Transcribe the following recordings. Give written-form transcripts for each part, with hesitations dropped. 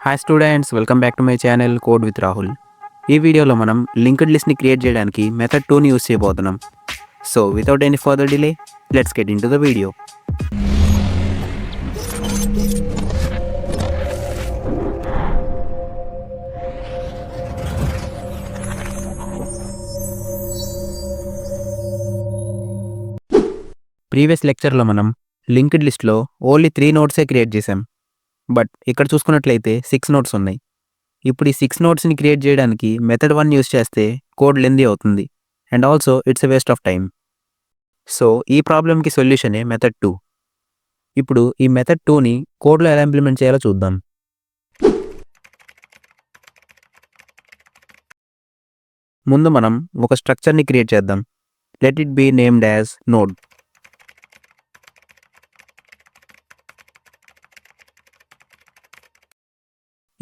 Hi students, welcome back to my channel code with Rahul. ఈ వీడియోలో మనం లింక్డ్ లిస్ట్ని క్రియేట్ చేయడానికి మెథడ్ 2ని యూస్ చేయబోతున్నాం. So without any further delay, let's get in to the video. Previous లెక్చర్లో మనం linked లిస్ట్లో ఓన్లీ 3 నోట్సే క్రియేట్ చేసాం. బట్ ఇక్కడ చూసుకున్నట్లయితే 6 నోట్స్ ఉన్నాయి. ఇప్పుడు ఈ 6 నోట్స్ని క్రియేట్ చేయడానికి మెథడ్ 1 యూస్ చేస్తే కోడ్ లెందీ అవుతుంది and also it's a waste of time. So ఈ ప్రాబ్లమ్కి సొల్యూషనే మెథడ్ 2. ఇప్పుడు ఈ మెథడ్ 2ని కోడ్లో ఎలా ఇంప్లిమెంట్ చేయాలో చూద్దాం. ముందు మనం ఒక స్ట్రక్చర్ని క్రియేట్ చేద్దాం. Let it be named as node.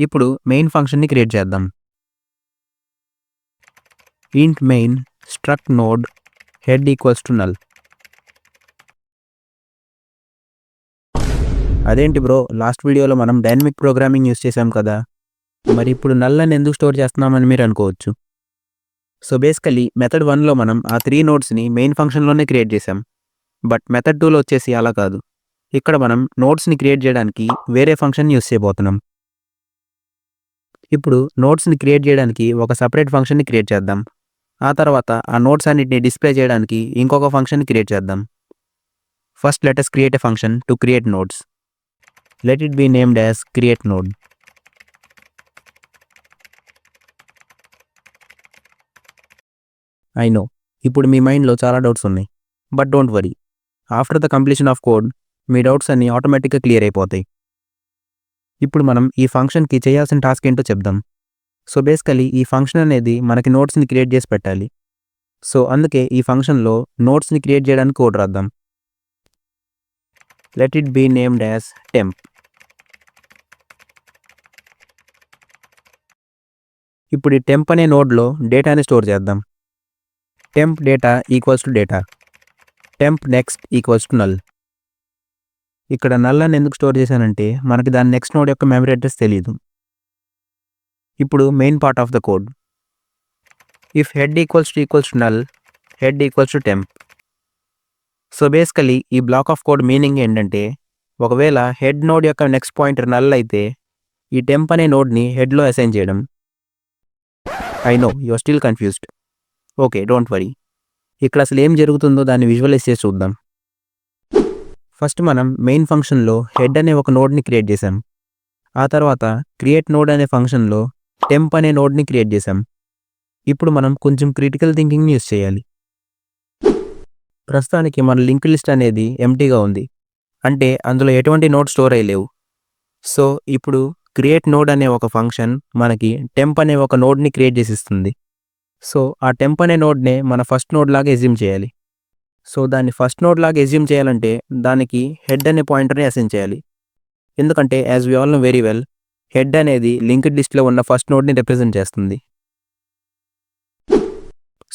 ఇప్పుడు మెయిన్ ఫంక్షన్ని క్రియేట్ చేద్దాం. Int main struct node head equals to null. అదేంటి బ్రో, లాస్ట్ వీడియోలో మనం డైనమిక్ ప్రోగ్రామింగ్ యూస్ చేసాం కదా, మరి ఇప్పుడు నల్ అని ఎందుకు స్టోర్ చేస్తున్నామని మీరు అనుకోవచ్చు. సో బేసికలీ మెథడ్ 1లో మనం ఆ 3 నోడ్స్ని మెయిన్ ఫంక్షన్లోనే క్రియేట్ చేసాం. బట్ మెథడ్ 2లో వచ్చేసి అలా కాదు. ఇక్కడ మనం నోడ్స్ని క్రియేట్ చేయడానికి వేరే ఫంక్షన్ యూస్ చేయబోతున్నాం. ఇప్పుడు నోట్స్ని క్రియేట్ చేయడానికి ఒక సపరేట్ ఫంక్షన్ని క్రియేట్ చేద్దాం. ఆ తర్వాత ఆ నోట్స్ అన్నిటిని డిస్ప్లే చేయడానికి ఇంకొక ఫంక్షన్ క్రియేట్ చేద్దాం. First let us create a function to create notes. Let it be named as create node. I know, ఇప్పుడు మీ మైండ్లో చాలా డౌట్స్ ఉన్నాయి. But don't worry, after the completion of code మీ డౌట్స్ అన్నీ ఆటోమేటిక్గా క్లియర్ అయిపోతాయి. ఇప్పుడు మనం ఈ ఫంక్షన్కి చేయాల్సిన టాస్క్ ఏంటో చెప్దాం. సో బేసికలీ ఈ ఫంక్షన్ అనేది మనకి నోట్స్ని క్రియేట్ చేసి పెట్టాలి. సో అందుకే ఈ ఫంక్షన్లో నోట్స్ని క్రియేట్ చేయడానికి కోడ్ రాద్దాం. Let it be named as temp. ఇప్పుడు ఈ టెంప్ అనే నోడ్లో డేటాని స్టోర్ చేద్దాం. Temp data equals to data. Temp next equals to null. ఇక్కడ నల్ అని ఎందుకు స్టోర్ చేశానంటే మనకి దాని నెక్స్ట్ నోడ్ యొక్క మెమరీ అడ్రస్ తెలియదు. ఇప్పుడు main part of the code. If head equals to null, head equals to temp. So basically ఈ బ్లాక్ ఆఫ్ కోడ్ మీనింగ్ ఏంటంటే, ఒకవేళ హెడ్ నోడ్ యొక్క నెక్స్ట్ పాయింటర్ నల్ అయితే ఈ టెంప్ అనే నోడ్ని హెడ్లో అసైన్ చేయడం. I know you are still confused. Okay, don't worry. ఇక్కడ అసలు ఏం జరుగుతుందో దాన్ని విజువలైజ్ చేసి చూద్దాం. ఫస్ట్ మనం మెయిన్ ఫంక్షన్లో హెడ్ అనే ఒక నోడ్ని క్రియేట్ చేసాం. ఆ తర్వాత క్రియేట్ నోడ్ అనే ఫంక్షన్లో టెంప్ అనే నోడ్ని క్రియేట్ చేసాం. ఇప్పుడు మనం కొంచెం క్రిటికల్ థింకింగ్ని యూస్ చేయాలి. ప్రస్తుతానికి మన లింక్ లిస్ట్ అనేది ఎంటీగా ఉంది, అంటే అందులో ఎటువంటి నోడ్ స్టోర్ అయ్యలేవు. సో ఇప్పుడు క్రియేట్ నోడ్ అనే ఒక ఫంక్షన్ మనకి టెంప్ అనే ఒక నోడ్ని క్రియేట్ చేసి ఇస్తుంది. సో ఆ టెంప్ అనే నోడ్నే మన ఫస్ట్ నోడ్ లాగా ఎజ్యూమ్ చేయాలి. సో దాన్ని ఫస్ట్ నోడ్ లాగా ఎజ్యూమ్ చేయాలంటే దానికి హెడ్ అనే పాయింటర్ని అసైన్ చేయాలి. ఎందుకంటే as we all know very well, head అనేది లింక్డ్ లిస్ట్లో ఉన్న ఫస్ట్ నోడ్ని రిప్రజెంట్ చేస్తుంది.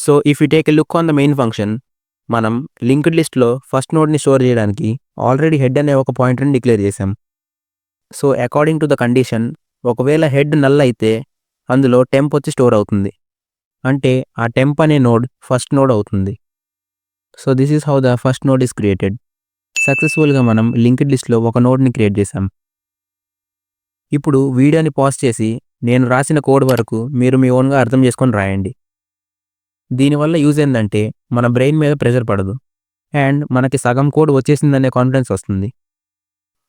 So if you take a look at the main function, మనం లింక్డ్ లిస్ట్లో ఫస్ట్ నోడ్ని స్టోర్ చేయడానికి ఆల్రెడీ హెడ్ అనే ఒక పాయింటర్ని డిక్లేర్ చేసాం. So according to the condition, ఒకవేళ హెడ్ నల్ అయితే అందులో టెంప్ వచ్చి స్టోర్ అవుతుంది, అంటే ఆ టెంప్ అనే నోడ్ ఫస్ట్ నోడ్ అవుతుంది. So this is how the first node is created. సక్సెస్ఫుల్గా మనం లింక్డ్ లిస్ట్లో ఒక నోడ్ని క్రియేట్ చేసాం. ఇప్పుడు వీడియోని పాజ్ చేసి నేను రాసిన కోడ్ వరకు మీరు మీ ఓన్గా అర్థం చేసుకొని రాయండి. దీనివల్ల యూజ్ ఏంటంటే మన బ్రెయిన్ మీద ప్రెషర్ పడదు అండ్ మనకి సగం కోడ్ వచ్చేసిందనే కాన్ఫిడెన్స్ వస్తుంది.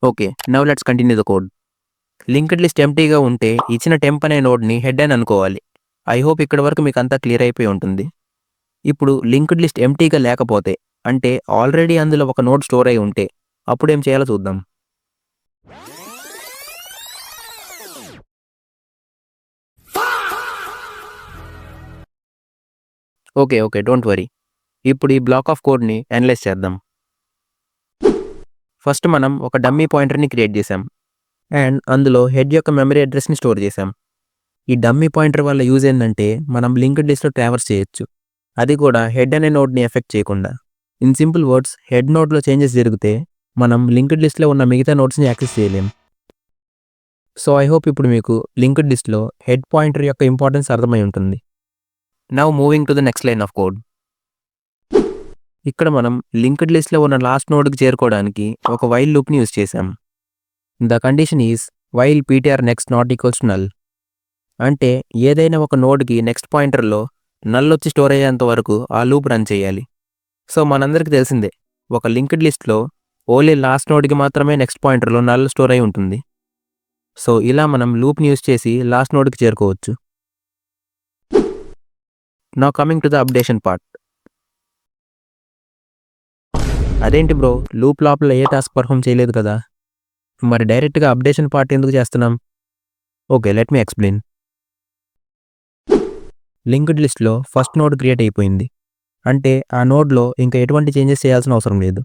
Okay, now let's continue the code. Linked list ఎంటీగా ఉంటే ఇచ్చిన టెంప్ అనే నోడ్ని హెడ్ అని అనుకోవాలి. ఐ హోప్ ఇక్కడ వరకు మీకు అంతా క్లియర్ అయిపోయి ఉంటుంది. ఇప్పుడు లింక్డ్ లిస్ట్ ఎంటీగా లేకపోతే, అంటే ఆల్రెడీ అందులో ఒక నోడ్ స్టోర్ అయి ఉంటే అప్పుడు ఏం చేయాలో చూద్దాం. Okay, don't worry. ఇప్పుడు ఈ బ్లాక్ ఆఫ్ కోడ్ని అనలైజ్ చేద్దాం. ఫస్ట్ మనం ఒక డమ్మీ పాయింటర్ని క్రియేట్ చేసాం అండ్ అందులో హెడ్ యొక్క మెమరీ అడ్రస్ని స్టోర్ చేసాం. ఈ డమ్మీ పాయింటర్ వల్ల యూజ్ ఏంటంటే మనం లింక్డ్ లిస్ట్లో ట్రావర్స్ చేయొచ్చు, అది కూడా హెడ్ అనే నోడ్ని ఎఫెక్ట్ చేయకుండా. ఇన్ సింపుల్ వర్డ్స్, హెడ్ నోడ్లో చేంజెస్ జరిగితే మనం లింక్డ్ లిస్ట్లో ఉన్న మిగతా నోడ్స్ని యాక్సెస్ చేయలేం. సో ఐ హోప్ ఇప్పుడు మీకు లింక్డ్ లిస్ట్లో హెడ్ పాయింటర్ యొక్క ఇంపార్టెన్స్ అర్థమై ఉంటుంది. Now moving to the next line of code. ఇక్కడ మనం లింక్డ్ లిస్ట్లో ఉన్న లాస్ట్ నోడ్కి చేరుకోవడానికి ఒక వైల్ లూప్ని యూజ్ చేసాం. The condition is while ptr next not equals to null. అంటే ఏదైనా ఒక నోడ్కి నెక్స్ట్ పాయింటర్లో నల్ వచ్చి స్టోర్ అయ్యేంత వరకు ఆ లూప్ రన్ చేయాలి. సో మనందరికీ తెలిసిందే, ఒక లింక్డ్ లిస్ట్లో ఓన్లీ లాస్ట్ నోడ్కి మాత్రమే నెక్స్ట్ పాయింటర్లో నల్ స్టోర్ అయి ఉంటుంది. సో ఇలా మనం లూప్ని యూజ్ చేసి లాస్ట్ నోడ్కి చేరుకోవచ్చు. Now coming to the updation part. అదేంటి బ్రో, లూప్ లోపల ఏ టాస్క్ పర్ఫామ్ చేయలేదు కదా, మరి డైరెక్ట్గా అప్డేషన్ పార్ట్ ఎందుకు చేస్తున్నాం? Okay, let me explain. Linked లిస్ట్లో ఫస్ట్ నోడ్ క్రియేట్ అయిపోయింది. అంటే ఆ నోడ్లో ఇంకా ఎటువంటి చేంజెస్ చేయాల్సిన అవసరం లేదు.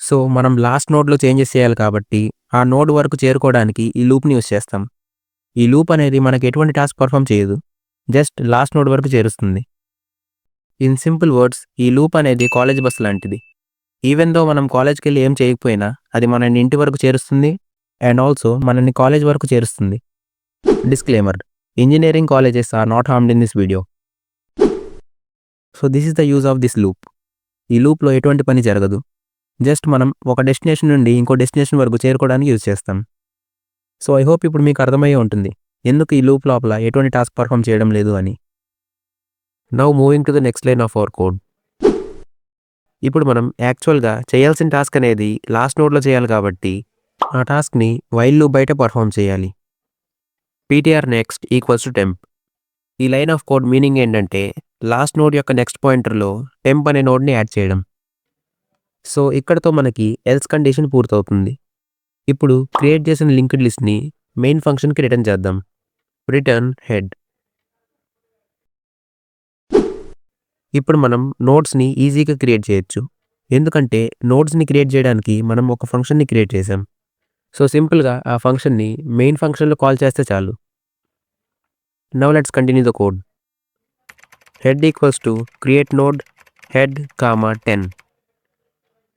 సో మనం లాస్ట్ నోడ్లో చేంజెస్ చేయాలి కాబట్టి ఆ నోడ్ వరకు చేరుకోవడానికి ఈ లూప్ని యూస్ చేస్తాం. ఈ లూప్ అనేది మనకి ఎటువంటి టాస్క్ పర్ఫామ్ చేయదు, జస్ట్ లాస్ట్ నోడ్ వరకు చేరుస్తుంది. ఇన్ సింపుల్ వర్డ్స్, ఈ లూప్ అనేది కాలేజ్ బస్ లాంటిది. ఈవెన్ దో మనం కాలేజ్కి వెళ్ళి ఏం చేయకపోయినా అది మనల్ని ఇంటి వరకు చేరుస్తుంది అండ్ ఆల్సో మనల్ని కాలేజ్ వరకు చేరుస్తుంది. Disclaimer: engineering colleges are not harmed in this video. So this is the use of this loop. ఈ లూప్లో ఎటువంటి పని జరగదు, జస్ట్ మనం ఒక డెస్టినేషన్ నుండి ఇంకో డెస్టినేషన్ వరకు చేరుకోవడానికి యూజ్ చేస్తాం. సో ఐ హోప్ ఇప్పుడు మీకు అర్థమయ్యే ఉంటుంది ఎందుకు ఈ లూప్ లోపల ఎటువంటి టాస్క్ పర్ఫామ్ చేయడం లేదు అని. Now moving to the next line of our code. ఇప్పుడు మనం యాక్చువల్గా చేయాల్సిన టాస్క్ అనేది లాస్ట్ నోడ్లో చేయాలి కాబట్టి ఆ టాస్క్ని వైల్ లూప్ బయట పర్ఫామ్ చేయాలి. ptr next equals to temp. ఈ లైన్ ఆఫ్ కోడ్ మీనింగ్ ఏంటంటే లాస్ట్ నోడ్ యొక్క నెక్స్ట్ పాయింటర్లో టెంప్ అనే నోడ్ని యాడ్ చేయడం. సో ఇక్కడతో మనకి ఎల్స్ కండిషన్ పూర్తవుతుంది. ఇప్పుడు క్రియేట్ చేసిన లింక్డ్ లిస్ట్ని మెయిన్ ఫంక్షన్కి రిటర్న్ చేద్దాం. Return head. ఇప్పుడు మనం నోడ్స్ని ఈజీగా క్రియేట్ చేయొచ్చు, ఎందుకంటే నోడ్స్ని క్రియేట్ చేయడానికి మనం ఒక ఫంక్షన్ని క్రియేట్ చేసాం. సో సింపుల్గా ఆ ఫంక్షన్ని మెయిన్ ఫంక్షన్లో కాల్ చేస్తే చాలు. Now let's continue the code. Head equals to create node head 10.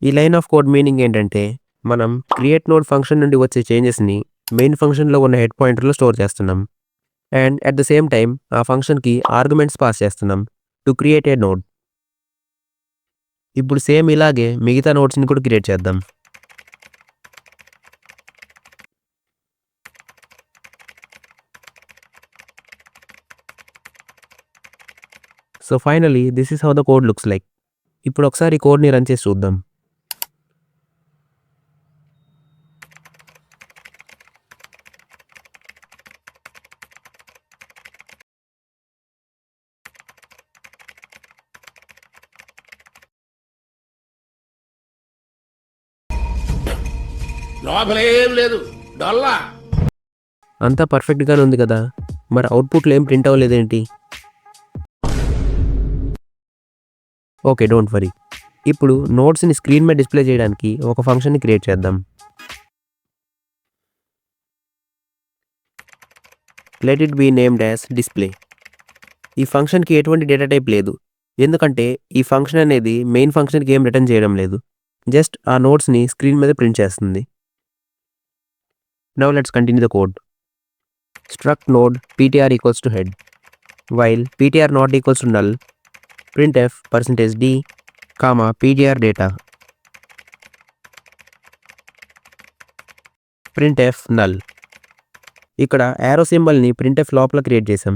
ఈ లైన్ ఆఫ్ కోడ్ మీనింగ్ ఏంటంటే మనం క్రియేట్ నోడ్ ఫంక్షన్ నుండి వచ్చే చేంజెస్ని మెయిన్ ఫంక్షన్లో ఉన్న హెడ్ పాయింటర్లో స్టోర్ చేస్తున్నాం and at the same time ఆ ఫంక్షన్కి ఆర్గ్యుమెంట్స్ పాస్ చేస్తున్నాం టు క్రియేట్ ఏ నోడ్. ఇప్పుడు సేమ్ ఇలాగే మిగతా నోడ్స్ని కూడా క్రియేట్ చేద్దాం. So finally this is how the code looks like. ఇప్పుడు ఒకసారి కోడ్ని రన్ చేసి చూద్దాం. లోపలేం లేదు, డొల్లా. అంతా పర్ఫెక్ట్గానే ఉంది కదా, మరి అవుట్పుట్లో ఏం ప్రింట్ అవ్వలేదేంటి? Okay, don't worry. ఇప్పుడు నోట్స్ని స్క్రీన్ మీద డిస్ప్లే చేయడానికి ఒక ఫంక్షన్ని క్రియేట్ చేద్దాం. Let it be named as display. ఈ ఫంక్షన్కి ఎటువంటి డేటా టైప్ లేదు, ఎందుకంటే ఈ ఫంక్షన్ అనేది మెయిన్ ఫంక్షన్కి ఏం రిటర్న్ చేయడం లేదు, జస్ట్ ఆ నోట్స్ని స్క్రీన్ మీద ప్రింట్ చేస్తుంది. Now let's continue the code. Struct node ptr equals to head. While ptr not equals to null, printf %d, ptr data. printf null. ఇక్కడ యారో సింబల్ని printf లోపల క్రియేట్ చేసాం,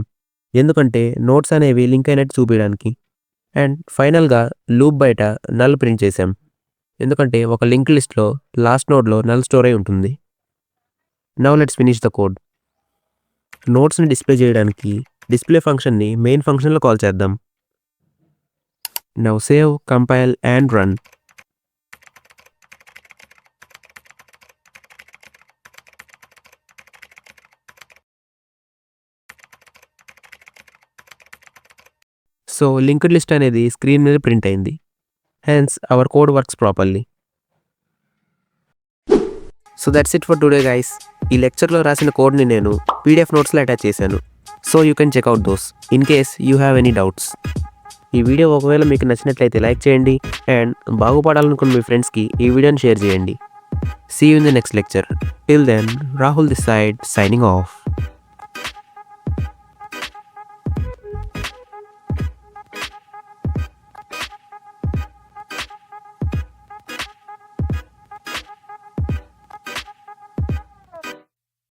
ఎందుకంటే నోట్స్ అనేవి లింక్ అయినట్టు చూపించడానికి. అండ్ ఫైనల్గా లూప్ బయట నల్ ప్రింట్ చేసాం, ఎందుకంటే ఒక లింక్ లిస్ట్లో లాస్ట్ నోడ్లో నల్ స్టోర్ అయి ఉంటుంది. Now let's finish the code. నోట్స్ని డిస్ప్లే చేయడానికి డిస్ప్లే ఫంక్షన్ని మెయిన్ ఫంక్షన్లో కాల్ చేద్దాం. Now save, compile and run. So linked list అనేది స్క్రీన్ మీద ప్రింట్ అయింది. Hence our code works properly. So that's it for today guys. ఈ లెక్చర్లో రాసిన కోడ్ని నేను పీడిఎఫ్ నోట్స్లో అటాచ్ చేశాను, so you can check out those in case you have any doubts. ఈ వీడియో ఒకవేళ మీకు నచ్చినట్లయితే లైక్ చేయండి అండ్ బాగుపడాలనుకున్న మీ ఫ్రెండ్స్కి ఈ వీడియోని షేర్ చేయండి. See you in the next lecture. Till then, Rahul this side signing off.